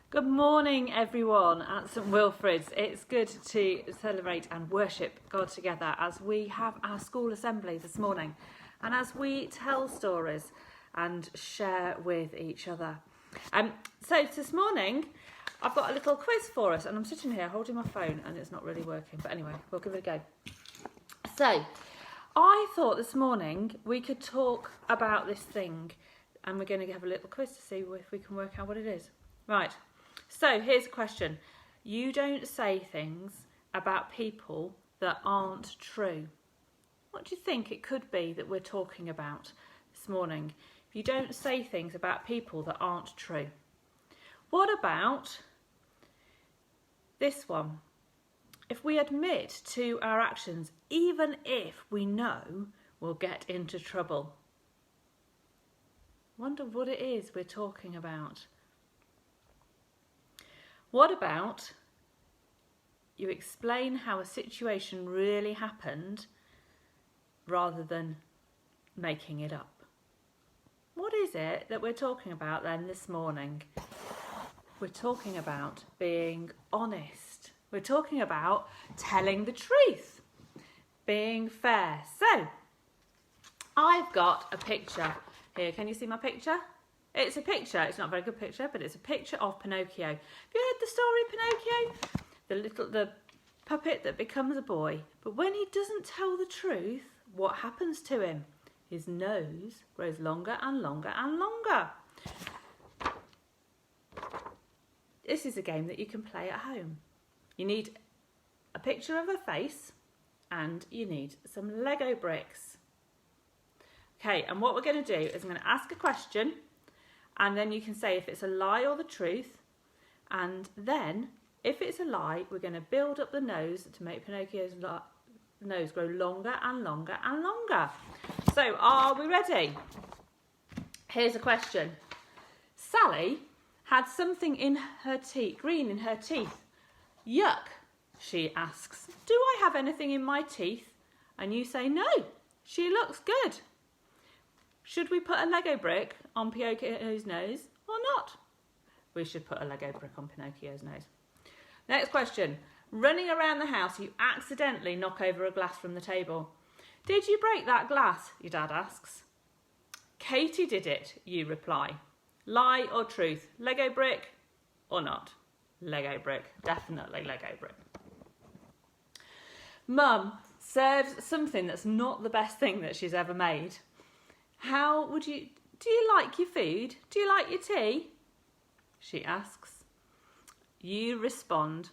Good morning, everyone at St Wilfrid's. It's good to celebrate and worship God together as we have our school assembly this morning and as we tell stories and share with each other. So this morning I've got a little quiz for us, and I'm sitting here holding my phone and it's not really working, but anyway, we'll give it a go. So I thought this morning we could talk about this thing, and we're going to have a little quiz to see if we can work out what it is. Right. So here's a question. You don't say things about people that aren't true. What do you think it could be that we're talking about this morning? If you don't say things about people that aren't true. What about this one? If we admit to our actions, even if we know we'll get into trouble. Wonder what it is we're talking about. What about you explain how a situation really happened rather than making it up? What is it that we're talking about then this morning? We're talking about being honest. We're talking about telling the truth, being fair. So, I've got a picture here. Can you see my picture? It's a picture. It's not a very good picture, but it's a picture of Pinocchio. Have you heard the story of Pinocchio? The puppet that becomes a boy. But when he doesn't tell the truth, what happens to him? His nose grows longer and longer and longer. This is a game that you can play at home. You need a picture of a face and you need some Lego bricks. Okay, and what we're going to do is I'm going to ask a question, and then you can say if it's a lie or the truth. And then, if it's a lie, we're going to build up the nose to make Pinocchio's nose grow longer and longer and longer. So, are we ready? Here's a question. Sally had something in her teeth, green in her teeth. Yuck, she asks. Do I have anything in my teeth? And you say no, she looks good. Should we put a Lego brick on Pinocchio's nose or not? We should put a Lego brick on Pinocchio's nose. Next question. Running around the house, you accidentally knock over a glass from the table. Did you break that glass? Your dad asks. Katie did it, you reply. Lie or truth? Lego brick or not? Lego brick. Definitely Lego brick. Mum serves something that's not the best thing that she's ever made. Do you like your food? Do you like your tea? She asks. You respond,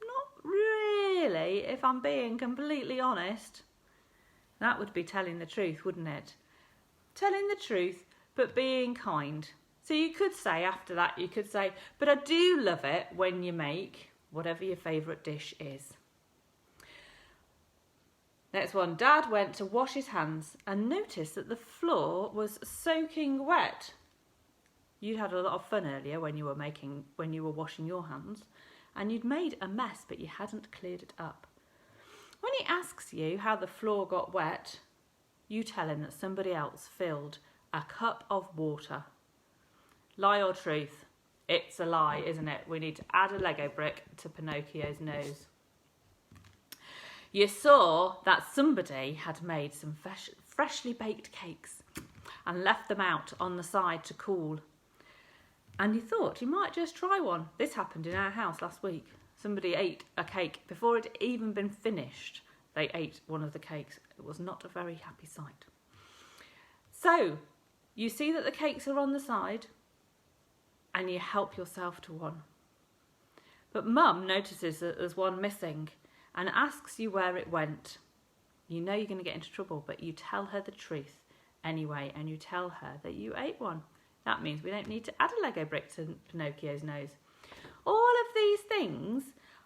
not really, if I'm being completely honest. That would be telling the truth, wouldn't it? Telling the truth, but being kind. So you could say after that, but I do love it when you make whatever your favourite dish is. Next one. Dad went to wash his hands and noticed that the floor was soaking wet. You had a lot of fun earlier when you were washing your hands, and you'd made a mess, but you hadn't cleared it up. When he asks you how the floor got wet, you tell him that somebody else filled a cup of water. Lie or truth? It's a lie, isn't it? We need to add a Lego brick to Pinocchio's nose. You saw that somebody had made some freshly baked cakes and left them out on the side to cool. And you thought you might just try one. This happened in our house last week. Somebody ate a cake before it had even been finished. They ate one of the cakes. It was not a very happy sight. So, you see that the cakes are on the side and you help yourself to one. But Mum notices that there's one missing and asks you where it went. You know you're going to get into trouble, but you tell her the truth anyway, and you tell her that you ate one. That means we don't need to add a Lego brick to Pinocchio's nose. All of these things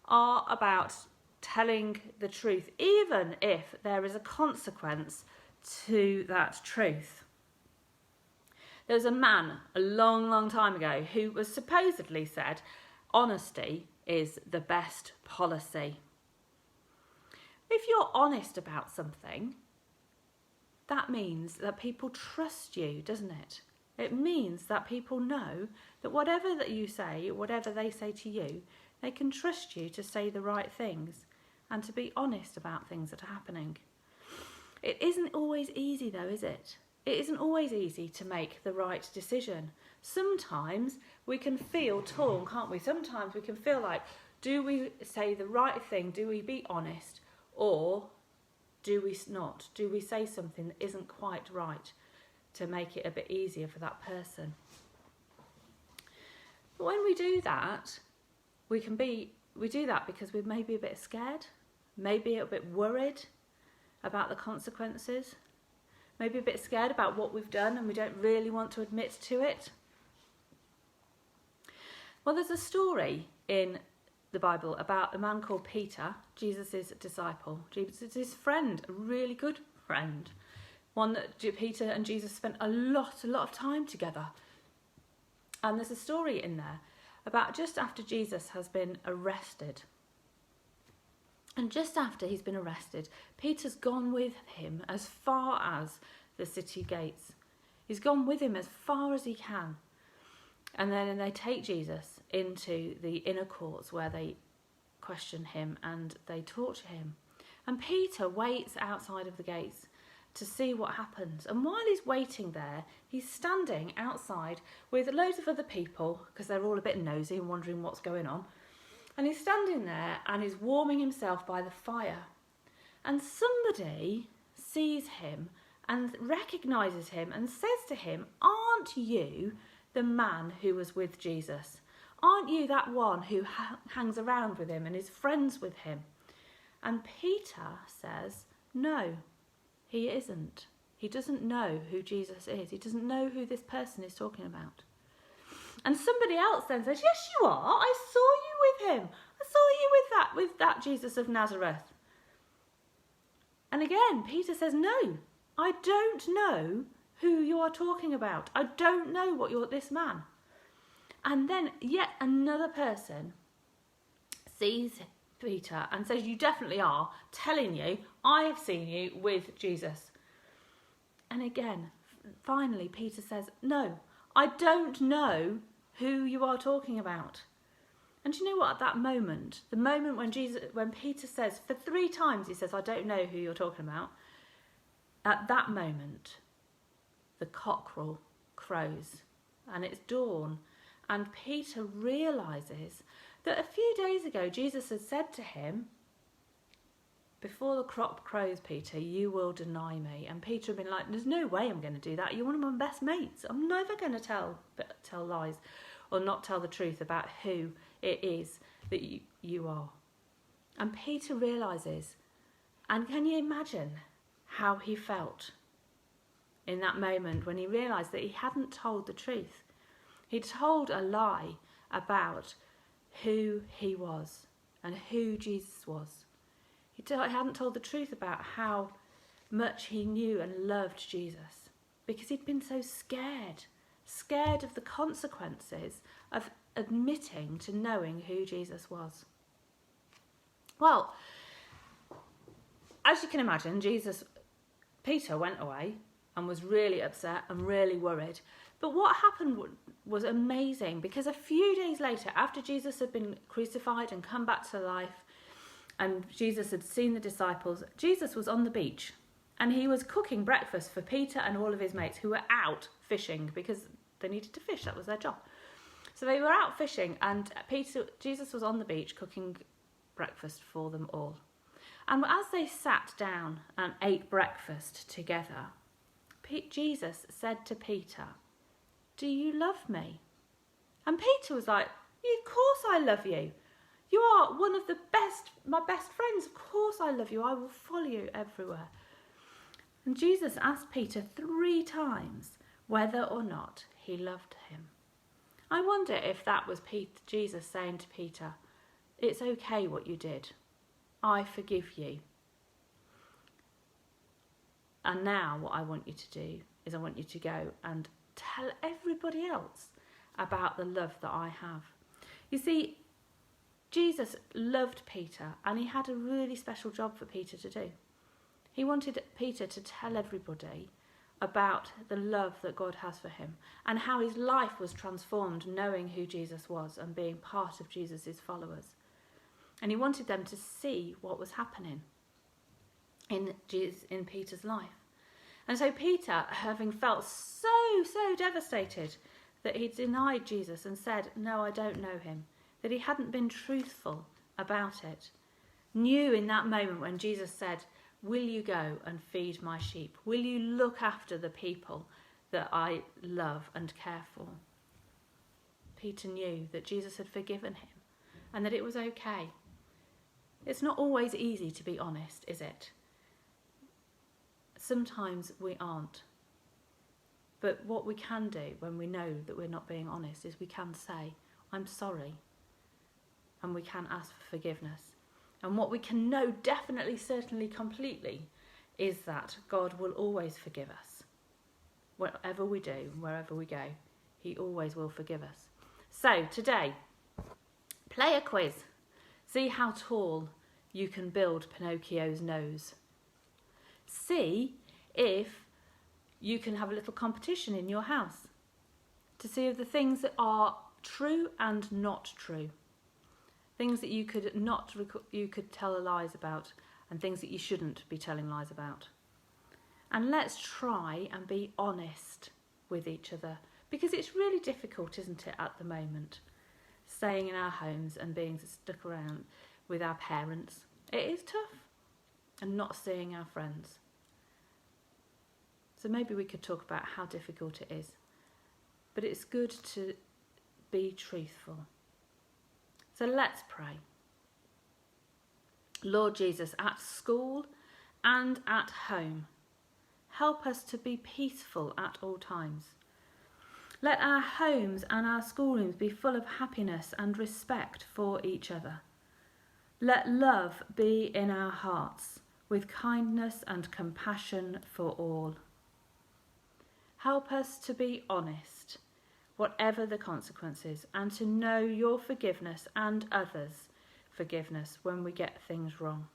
are about telling the truth, even if there is a consequence to that truth. There was a man a long, long time ago who was supposedly said, honesty is the best policy. If you're honest about something, that means that people trust you, doesn't it? It means that people know that whatever that you say, whatever they say to you, they can trust you to say the right things and to be honest about things that are happening. It isn't always easy though, is it? It isn't always easy to make the right decision. Sometimes we can feel torn, can't we? Sometimes we can feel like, do we say the right thing? Do we be honest? Or do we not? Do we say something that isn't quite right to make it a bit easier for that person? But when we do that, we do that because we're maybe a bit scared, maybe a bit worried about the consequences, maybe a bit scared about what we've done and we don't really want to admit to it. Well, there's a story in the Bible about a man called Peter, Jesus' disciple. Jesus' friend, a really good friend. One that Peter and Jesus spent a lot of time together. And there's a story in there about just after Jesus has been arrested. And just after he's been arrested, Peter's gone with him as far as the city gates. He's gone with him as far as he can. And then they take Jesus into the inner courts where they question him and they torture him. And Peter waits outside of the gates to see what happens. And while he's waiting there, he's standing outside with loads of other people because they're all a bit nosy and wondering what's going on. And he's standing there and he's warming himself by the fire. And somebody sees him and recognises him and says to him, "Aren't you the man who was with Jesus? Aren't you that one who hangs around with him and is friends with him?" And Peter says, "No, he isn't. He doesn't know who Jesus is. He doesn't know who this person is talking about." And somebody else then says, "Yes, you are. I saw you with him. I saw you with that Jesus of Nazareth." And again, Peter says, "No, I don't know who you are talking about. I don't know what you're this man." And then yet another person sees Peter and says, "You definitely are. Telling you, I have seen you with Jesus." And again, finally, Peter says, "No, I don't know who you are talking about." And do you know what? At that moment, the moment when Peter says, for 3 times he says, "I don't know who you're talking about," at that moment, the cockerel crows and it's dawn. And Peter realises that a few days ago Jesus had said to him, "Before the cock crows, Peter, you will deny me." And Peter had been like, "There's no way I'm going to do that. You're one of my best mates. I'm never going to tell lies or not tell the truth about who it is that you are." And Peter realises, and can you imagine how he felt in that moment when he realised that he hadn't told the truth? He told a lie about who he was and who Jesus was. He hadn't told the truth about how much he knew and loved Jesus because he'd been so scared of the consequences of admitting to knowing who Jesus was. Well, as you can imagine, Peter went away and was really upset and really worried. But what happened was amazing, because a few days later, after Jesus had been crucified and come back to life, and Jesus had seen the disciples, Jesus was on the beach and he was cooking breakfast for Peter and all of his mates who were out fishing because they needed to fish, that was their job. So they were out fishing and Jesus was on the beach cooking breakfast for them all. And as they sat down and ate breakfast together, Jesus said to Peter, "Do you love me?" And Peter was like, "Of course I love you. You are one of my best friends. Of course I love you. I will follow you everywhere." And Jesus asked Peter 3 times whether or not he loved him. I wonder if that was Jesus saying to Peter, "It's okay what you did. I forgive you. And now what I want you to do is I want you to go and tell everybody else about the love that I have." You see, Jesus loved Peter and he had a really special job for Peter to do. He wanted Peter to tell everybody about the love that God has for him and how his life was transformed knowing who Jesus was and being part of Jesus' followers. And he wanted them to see what was happening in Peter's life. And so Peter, having felt so devastated that he denied Jesus and said, "No, I don't know him," that he hadn't been truthful about it, knew in that moment when Jesus said, "Will you go and feed my sheep? Will you look after the people that I love and care for?" Peter knew that Jesus had forgiven him and that it was okay. It's not always easy to be honest, is it? Sometimes we aren't. But what we can do when we know that we're not being honest is we can say, "I'm sorry," and we can ask for forgiveness. And what we can know definitely, certainly, completely is that God will always forgive us. Whatever we do, wherever we go, he always will forgive us. So today, play a quiz. See how tall you can build Pinocchio's nose. See if you can have a little competition in your house to see if the things that are true and not true. Things that you could tell lies about and things that you shouldn't be telling lies about. And let's try and be honest with each other, because it's really difficult, isn't it, at the moment, staying in our homes and being stuck around with our parents. It is tough, and not seeing our friends. So maybe we could talk about how difficult it is. But it's good to be truthful. So let's pray. Lord Jesus, at school and at home, help us to be peaceful at all times. Let our homes and our schoolrooms be full of happiness and respect for each other. Let love be in our hearts, with kindness and compassion for all. Help us to be honest, whatever the consequences, and to know your forgiveness and others' forgiveness when we get things wrong.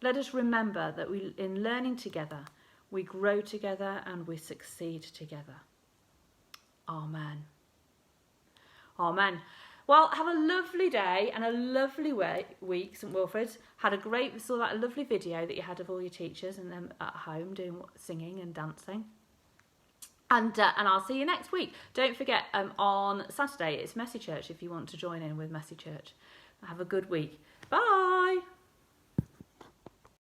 Let us remember that in learning together, we grow together and we succeed together. Amen. Amen. Well, have a lovely day and a lovely week, St Wilfrid's. Saw that lovely video that you had of all your teachers and them at home doing singing and dancing. And I'll see you next week. Don't forget, on Saturday, it's Messy Church if you want to join in with Messy Church. Have a good week. Bye.